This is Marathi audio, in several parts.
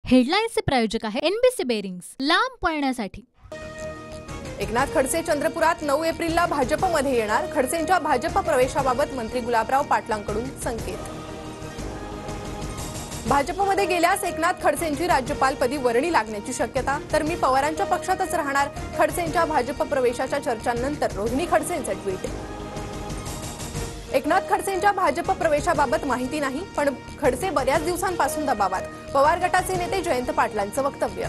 हेडलाईन्सचे प्रायोजक आहे एनबीसी बेरिंग्स, लांब पळण्यासाठी। एकनाथ खडसे चंद्रपुरात 9 एप्रिलला भाजपमध्ये येणार। खडसेंच्या भाजप प्रवेशाबाबत मंत्री गुलाबराव पाटलांकडून संकेत। भाजपमध्ये गेल्यास एकनाथ खडसेंची राज्यपालपदी वर्णी लागण्याची शक्यता, तर मी पवारांच्या पक्षातच राहणार। खडसेंच्या भाजप प्रवेशाच्या चर्चांनंतर रोहिणी खडसेंचे ट्विट। एकनाथ खडसेंच्या भाजप प्रवेशाबाबत माहिती नाही, पण खडसे बऱ्याच दिवसांपासून दबावात। पवार गटाचे नेते जयंत पाटलांचं वक्तव्य।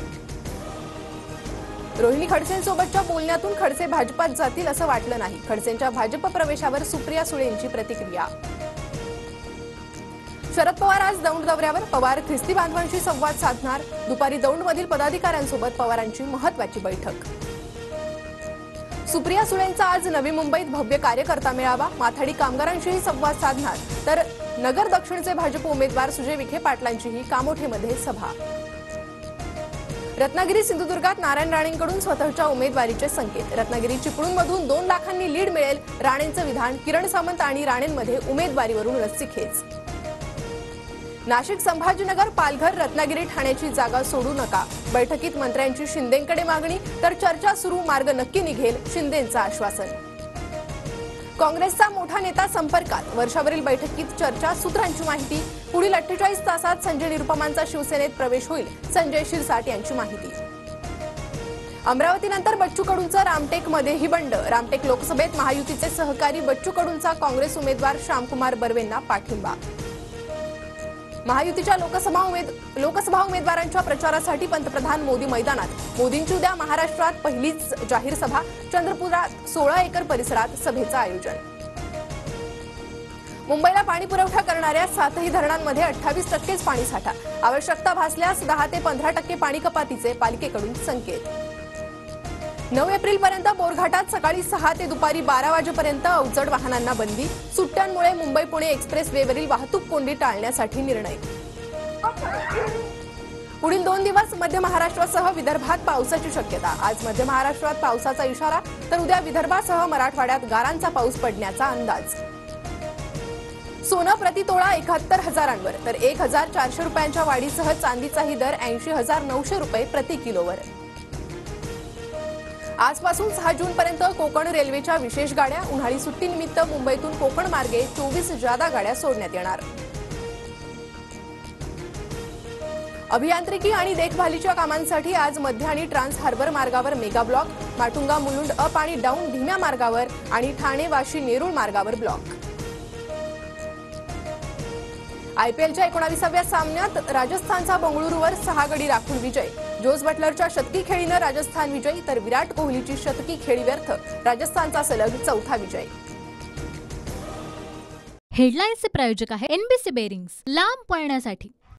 रोहिणी खडसेंसोबतच्या बोलण्यातून खडसे भाजपात जातील असं वाटलं नाही। खडसेंच्या भाजप प्रवेशावर सुप्रिया सुळेंची प्रतिक्रिया। शरद पवार आज दौंड दौऱ्यावर, पवार ख्रिस्ती बांधवांशी संवाद साधणार। दुपारी दौंडमधील पदाधिकाऱ्यांसोबत पवारांची महत्त्वाची बैठक। सुप्रिया सुळेंचा आज नवी मुंबईत भव्य कार्यकर्ता मेळावा, माथाडी कामगारांशीही संवाद साधणार। तर नगर दक्षिणचे भाजप उमेदवार सुजय विखे पाटलांचीही कामोठेमध्ये सभा। रत्नागिरी सिंधुदुर्गात नारायण राणेंकडून स्वतःच्या उमेदवारीचे संकेत। रत्नागिरी चिपळूणमधून 2 लाखांनी लीड मिळेल, राणेंचं विधान। किरण सामंत आणि राणेंमध्ये उमेदवारीवरून रस्सीखेच। नाशिक, संभाजीनगर, पालघर, रत्नागिरी, ठाण्याची जागा सोडू नका। बैठकीत मंत्र्यांची शिंदेंकडे मागणी, तर चर्चा सुरू, मार्ग नक्की निघेल, शिंदेंचं आश्वासन। काँग्रेसचा मोठा नेता संपर्कात, वर्षावरील बैठकीत चर्चा, सूत्रांची माहिती। पुढील 48 तासात संजय निरुपमांचा शिवसेनेत प्रवेश होईल, संजय शिरसाट यांची माहिती। अमरावतीनंतर बच्चू कडूंचा रामटेकमध्येही बंड। रामटेक लोकसभेत महायुतीचे सहकारी बच्चू कडूंचा काँग्रेस उमेदवार श्यामकुमार बर्वेंना पाठिंबा। महायुतीच्या लोकसभा उमेदवारांच्या प्रचारासाठी पंतप्रधान मोदी मैदानात। मोदींची उद्या महाराष्ट्रात पहिलीच जाहीर सभा। चंद्रपुरात 16 एकर परिसरात सभेचं आयोजन। मुंबईला पाणी पुरवठा करणाऱ्या 7ही धरणांमध्ये 28% पाणी साठा। आवश्यकता भासल्यास 10 ते 15% पाणी कपातीचे पालिकेकडून संकेत। 9 एप्रिलपर्यंत बोरघाटात सकाळी 6 ते दुपारी 12 वाजेपर्यंत अवजड वाहनांना बंदी। सुट्ट्यांमुळे मुंबई पुणे एक्सप्रेसवेवरील वाहतूक कोंडी टाळण्यासाठी निर्णय। पुढील 2 दिवस मध्य महाराष्ट्रासह विदर्भात पावसाची शक्यता। आज मध्य महाराष्ट्रात पावसाचा इशारा, तर उद्या विदर्भासह मराठवाड्यात गारांचा पाऊस पडण्याचा अंदाज। सोनं प्रतितोळा 71,000 तर 1,400 रुपयांच्या वाढीसह चांदीचाही दर 80,900 रुपये प्रति किलोवर। आजपासून 6 जूनपर्यंत कोकण रेल्वेच्या विशेष गाड्या। उन्हाळी सुट्टीनिमित्त मुंबईतून कोकण मार्गे 24 जादा गाड्या सोडण्यात येणार। अभियांत्रिकी आणि देखभालीच्या कामांसाठी आज मध्य आणि ट्रान्स हार्बर मार्गावर mega block. Matunga Mulund up आणि डाऊन धीम्या मार्गावर आणि ठाणे वाशी नेरूळ मार्गावर ब्लॉक। आयपीएलच्या 19व्या सामन्यात राजस्थानचा बंगळुरूवर 6 गडी राखून विजय। जोस बटलरच्या शतकी खेळीनं राजस्थान विजयी, तर विराट कोहलीची शतकी खेळी व्यर्थ। राजस्थानचा सलग 4था विजय। हेडलाईन्सचे प्रायोजक आहे एनबीसी बेरिंग्स, लांब पळण्यासाठी।